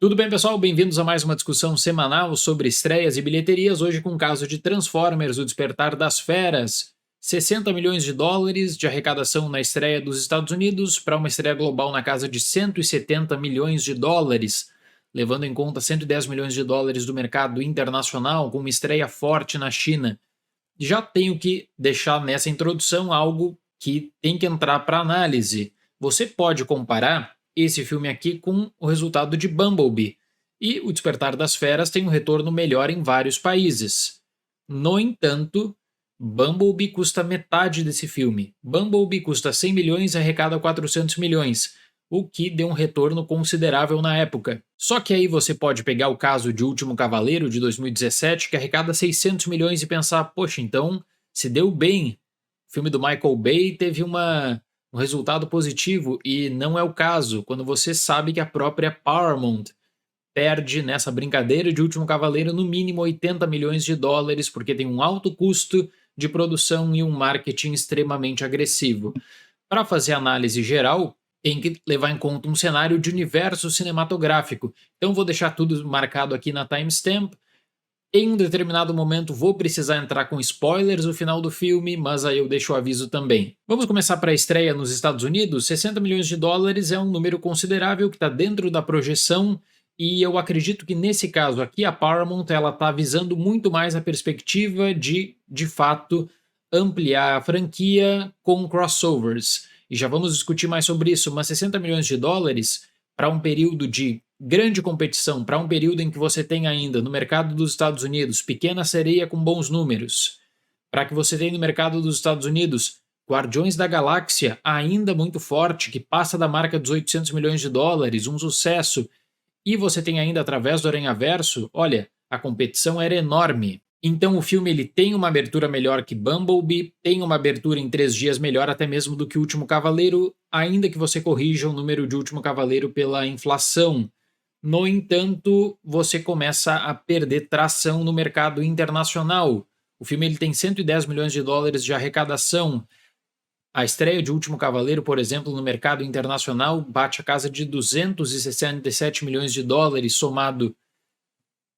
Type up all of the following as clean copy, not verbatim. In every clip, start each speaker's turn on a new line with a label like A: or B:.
A: Tudo bem, pessoal? Bem-vindos a mais uma discussão semanal sobre estreias e bilheterias, hoje com o caso de Transformers: O Despertar das Feras. 60 milhões de dólares de arrecadação na estreia dos Estados Unidos para uma estreia global na casa de 170 milhões de dólares, levando em conta 110 milhões de dólares do mercado internacional, com uma estreia forte na China. Já tenho que deixar nessa introdução algo que tem que entrar para análise. Você pode comparar esse filme aqui com o resultado de Bumblebee, e O Despertar das Feras tem um retorno melhor em vários países. No entanto, Bumblebee custa metade desse filme. Bumblebee custa 100 milhões e arrecada 400 milhões, o que deu um retorno considerável na época. Só que aí você pode pegar o caso de Último Cavaleiro, de 2017, que arrecada 600 milhões e pensar, poxa, então se deu bem. O filme do Michael Bay teve um resultado positivo, e não é o caso, quando você sabe que a própria Paramount perde nessa brincadeira de Último Cavaleiro no mínimo 80 milhões de dólares, porque tem um alto custo de produção e um marketing extremamente agressivo. Para fazer análise geral, tem que levar em conta um cenário de universo cinematográfico. Então vou deixar tudo marcado aqui na timestamp. Em um determinado momento vou precisar entrar com spoilers no final do filme, mas aí eu deixo o aviso também. Vamos começar para a estreia nos Estados Unidos. 60 milhões de dólares é um número considerável que está dentro da projeção, e eu acredito que nesse caso aqui a Paramount está visando muito mais a perspectiva de fato, ampliar a franquia com crossovers. E já vamos discutir mais sobre isso, mas 60 milhões de dólares para um período de grande competição, para um período em que você tem ainda no mercado dos Estados Unidos Pequena Sereia com bons números, para que você tenha no mercado dos Estados Unidos Guardiões da Galáxia ainda muito forte, que passa da marca dos 800 milhões de dólares, um sucesso, e você tem ainda através do Aranhaverso, olha, a competição era enorme. Então o filme ele tem uma abertura melhor que Bumblebee, tem uma abertura em 3 dias melhor até mesmo do que O Último Cavaleiro, ainda que você corrija o número de Último Cavaleiro pela inflação. No entanto, você começa a perder tração no mercado internacional. O filme ele tem 110 milhões de dólares de arrecadação. A estreia de Último Cavaleiro, por exemplo, no mercado internacional bate a casa de 267 milhões de dólares, somado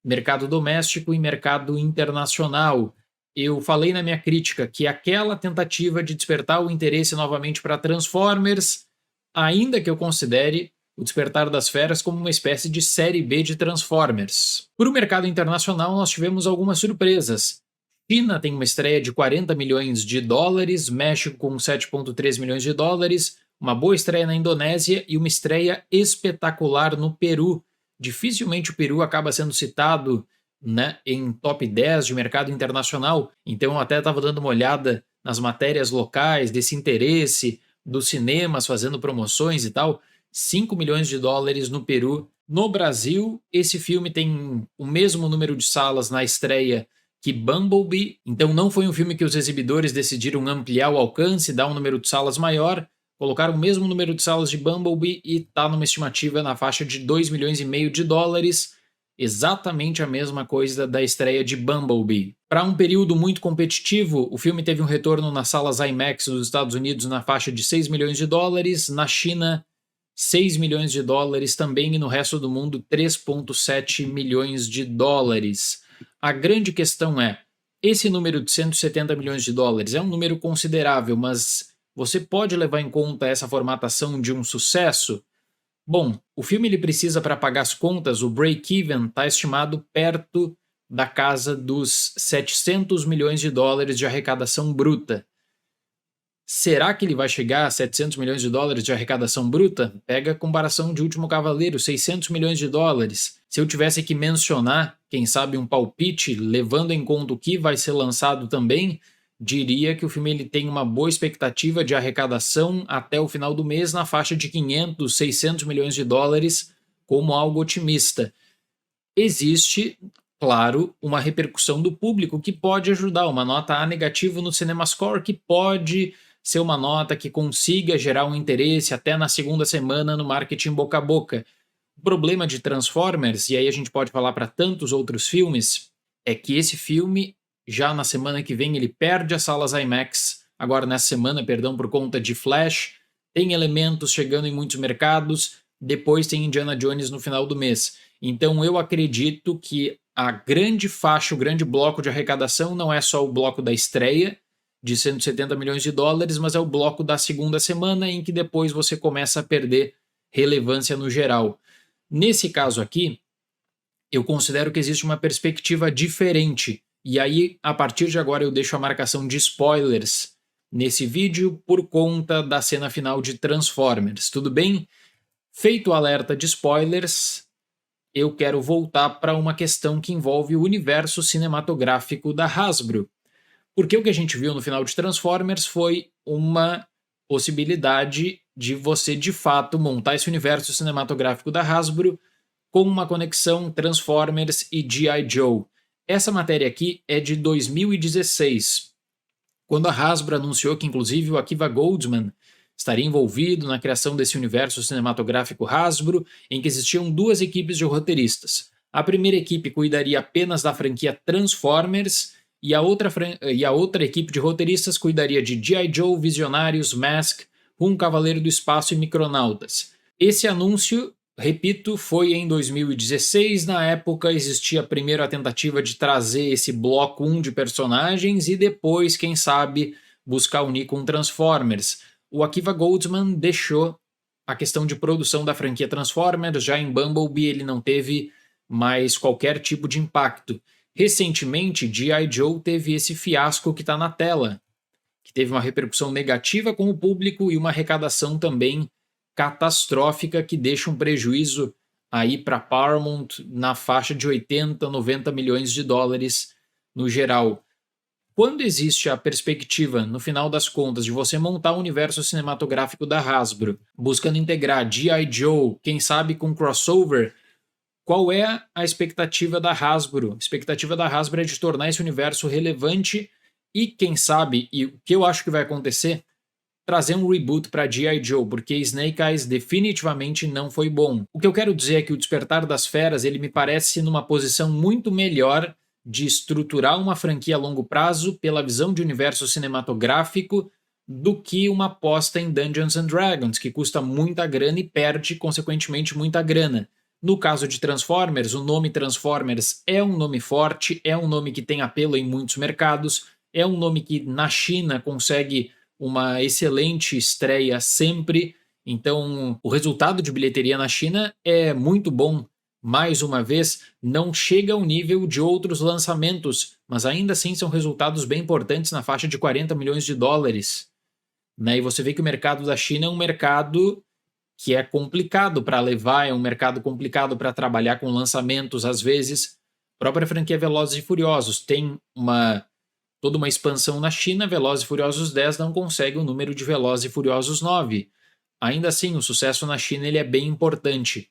A: mercado doméstico e mercado internacional. Eu falei na minha crítica que aquela tentativa de despertar o interesse novamente para Transformers, ainda que eu considere O Despertar das Feras como uma espécie de série B de Transformers. Para o mercado internacional, nós tivemos algumas surpresas. China tem uma estreia de 40 milhões de dólares, México com 7,3 milhões de dólares, uma boa estreia na Indonésia e uma estreia espetacular no Peru. Dificilmente o Peru acaba sendo citado, né, em top 10 de mercado internacional, então eu até estava dando uma olhada nas matérias locais desse interesse dos cinemas fazendo promoções e tal. 5 milhões de dólares no Peru. No Brasil, esse filme tem o mesmo número de salas na estreia que Bumblebee, então não foi um filme que os exibidores decidiram ampliar o alcance, dar um número de salas maior, colocaram o mesmo número de salas de Bumblebee e está numa estimativa na faixa de 2 milhões e meio de dólares, exatamente a mesma coisa da estreia de Bumblebee. Para um período muito competitivo, o filme teve um retorno nas salas IMAX dos Estados Unidos na faixa de 6 milhões de dólares, na China 6 milhões de dólares também, e no resto do mundo 3,7 milhões de dólares. A grande questão é, esse número de 170 milhões de dólares é um número considerável, mas você pode levar em conta essa formatação de um sucesso? Bom, o filme ele precisa, para pagar as contas, o break-even está estimado perto da casa dos 700 milhões de dólares de arrecadação bruta. Será que ele vai chegar a 700 milhões de dólares de arrecadação bruta? Pega a comparação de Último Cavaleiro, 600 milhões de dólares. Se eu tivesse que mencionar, quem sabe um palpite, levando em conta o que vai ser lançado também, diria que o filme ele tem uma boa expectativa de arrecadação até o final do mês na faixa de 500, 600 milhões de dólares, como algo otimista. Existe, claro, uma repercussão do público que pode ajudar, uma nota A negativo no CinemaScore que pode ser uma nota que consiga gerar um interesse até na segunda semana no marketing boca a boca. O problema de Transformers, e aí a gente pode falar para tantos outros filmes, é que esse filme, já na semana que vem, ele perde as salas IMAX, agora nessa semana, perdão, por conta de Flash, tem elementos chegando em muitos mercados, depois tem Indiana Jones no final do mês. Então eu acredito que a grande faixa, o grande bloco de arrecadação não é só o bloco da estreia de 170 milhões de dólares, mas é o bloco da segunda semana em que depois você começa a perder relevância no geral. Nesse caso aqui, eu considero que existe uma perspectiva diferente. E aí, a partir de agora, eu deixo a marcação de spoilers nesse vídeo por conta da cena final de Transformers, tudo bem? Feito o alerta de spoilers, eu quero voltar para uma questão que envolve o universo cinematográfico da Hasbro. Porque o que a gente viu no final de Transformers foi uma possibilidade de você, de fato, montar esse universo cinematográfico da Hasbro com uma conexão Transformers e G.I. Joe. Essa matéria aqui é de 2016, quando a Hasbro anunciou que inclusive o Akiva Goldsman estaria envolvido na criação desse universo cinematográfico Hasbro, em que existiam duas equipes de roteiristas. A primeira equipe cuidaria apenas da franquia Transformers e a outra equipe de roteiristas cuidaria de G.I. Joe, Visionários, Mask, Rum Cavaleiro do Espaço e Micronautas. Esse anúncio, repito, foi em 2016. Na época existia primeiro a tentativa de trazer esse bloco 1 de personagens e depois, quem sabe, buscar unir com Transformers. O Akiva Goldsman deixou a questão de produção da franquia Transformers, já em Bumblebee ele não teve mais qualquer tipo de impacto. Recentemente, G.I. Joe teve esse fiasco que está na tela, que teve uma repercussão negativa com o público e uma arrecadação também catastrófica que deixa um prejuízo aí para Paramount na faixa de 80, 90 milhões de dólares no geral. Quando existe a perspectiva, no final das contas, de você montar o universo cinematográfico da Hasbro, buscando integrar G.I. Joe, quem sabe com crossover, qual é a expectativa da Hasbro? A expectativa da Hasbro é de tornar esse universo relevante e, quem sabe, e o que eu acho que vai acontecer, trazer um reboot para G.I. Joe, porque Snake Eyes definitivamente não foi bom. O que eu quero dizer é que o Despertar das Feras ele me parece numa posição muito melhor de estruturar uma franquia a longo prazo pela visão de universo cinematográfico do que uma aposta em Dungeons and Dragons, que custa muita grana e perde, consequentemente, muita grana. No caso de Transformers, o nome Transformers é um nome forte, é um nome que tem apelo em muitos mercados, é um nome que na China consegue uma excelente estreia sempre, então o resultado de bilheteria na China é muito bom. Mais uma vez, não chega ao nível de outros lançamentos, mas ainda assim são resultados bem importantes na faixa de 40 milhões de dólares. Né? E você vê que o mercado da China é um mercado que é complicado para levar, é um mercado complicado para trabalhar com lançamentos às vezes. A própria franquia Velozes e Furiosos tem toda uma expansão na China. Velozes e Furiosos 10 não consegue o número de Velozes e Furiosos 9. Ainda assim, o sucesso na China ele é bem importante.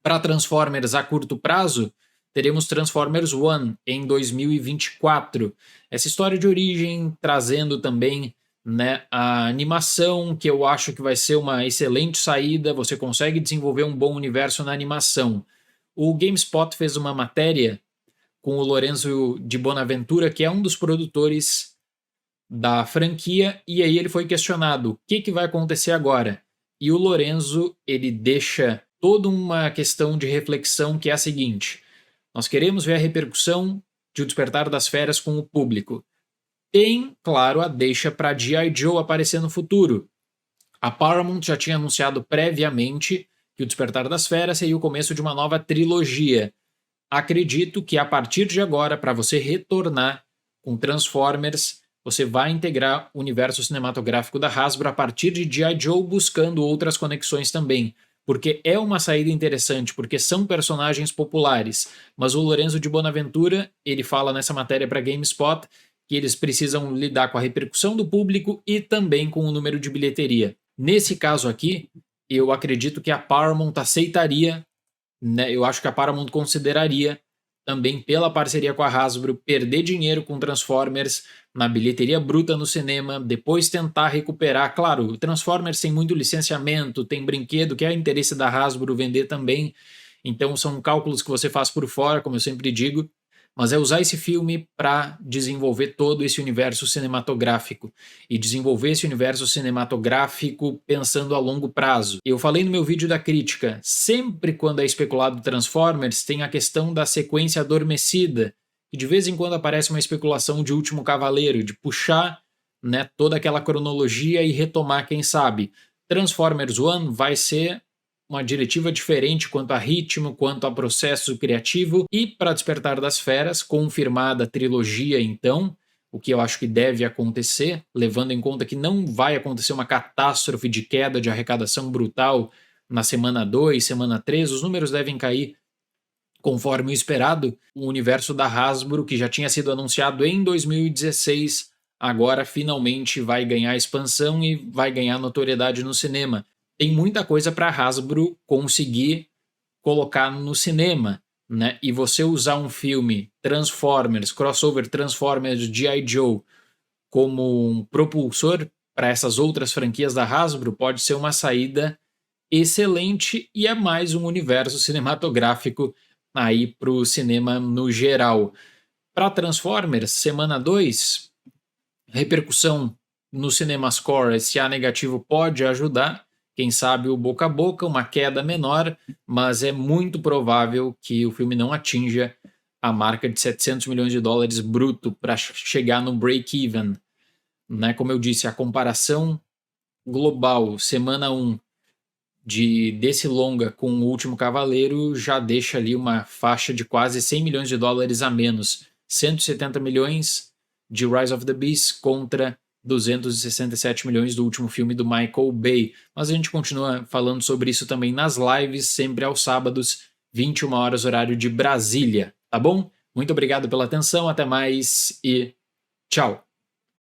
A: Para Transformers a curto prazo, teremos Transformers One em 2024. Essa história de origem trazendo também, né, a animação, que eu acho que vai ser uma excelente saída. Você consegue desenvolver um bom universo na animação. O GameSpot fez uma matéria com o Lorenzo de Bonaventura, que é um dos produtores da franquia, e aí ele foi questionado o que vai acontecer agora. E o Lorenzo ele deixa toda uma questão de reflexão que é a seguinte: nós queremos ver a repercussão de O Despertar das Feras com o público. Tem, claro, a deixa para G.I. Joe aparecer no futuro. A Paramount já tinha anunciado previamente que O Despertar das Feras seria o começo de uma nova trilogia. Acredito que a partir de agora, para você retornar com Transformers, você vai integrar o universo cinematográfico da Hasbro a partir de G.I. Joe, buscando outras conexões também. Porque é uma saída interessante, porque são personagens populares. Mas o Lorenzo de Bonaventura, ele fala nessa matéria para GameSpot que eles precisam lidar com a repercussão do público e também com o número de bilheteria. Nesse caso aqui, eu acredito que a Paramount aceitaria, né? Eu acho que a Paramount consideraria também, pela parceria com a Hasbro, perder dinheiro com Transformers na bilheteria bruta no cinema, depois tentar recuperar. Claro, o Transformers tem muito licenciamento, tem brinquedo, que é interesse da Hasbro vender também, então são cálculos que você faz por fora, como eu sempre digo, mas é usar esse filme para desenvolver todo esse universo cinematográfico e desenvolver esse universo cinematográfico pensando a longo prazo. Eu falei no meu vídeo da crítica, sempre quando é especulado Transformers tem a questão da sequência adormecida, e de vez em quando aparece uma especulação de Último Cavaleiro, de puxar, né, toda aquela cronologia e retomar, quem sabe. Transformers One vai ser uma diretiva diferente quanto a ritmo, quanto a processo criativo, e para Despertar das Feras, confirmada a trilogia então, o que eu acho que deve acontecer, levando em conta que não vai acontecer uma catástrofe de queda de arrecadação brutal na semana 2, semana 3, os números devem cair conforme o esperado. O universo da Hasbro, que já tinha sido anunciado em 2016, agora finalmente vai ganhar expansão e vai ganhar notoriedade no cinema. Tem muita coisa para a Hasbro conseguir colocar no cinema, né? E você usar um filme Transformers, crossover Transformers G.I. Joe como um propulsor para essas outras franquias da Hasbro pode ser uma saída excelente e é mais um universo cinematográfico aí para o cinema no geral. Para Transformers, semana 2, repercussão no CinemaScore, esse A negativo pode ajudar, quem sabe o boca a boca, uma queda menor, mas é muito provável que o filme não atinja a marca de 700 milhões de dólares bruto para chegar no break-even. Né? Como eu disse, a comparação global, semana 1, desse longa com O Último Cavaleiro já deixa ali uma faixa de quase 100 milhões de dólares a menos. 170 milhões de Rise of the Beast contra 267 milhões do último filme do Michael Bay. Mas a gente continua falando sobre isso também nas lives, sempre aos sábados, 21 horas, horário de Brasília, tá bom? Muito obrigado pela atenção, até mais e tchau!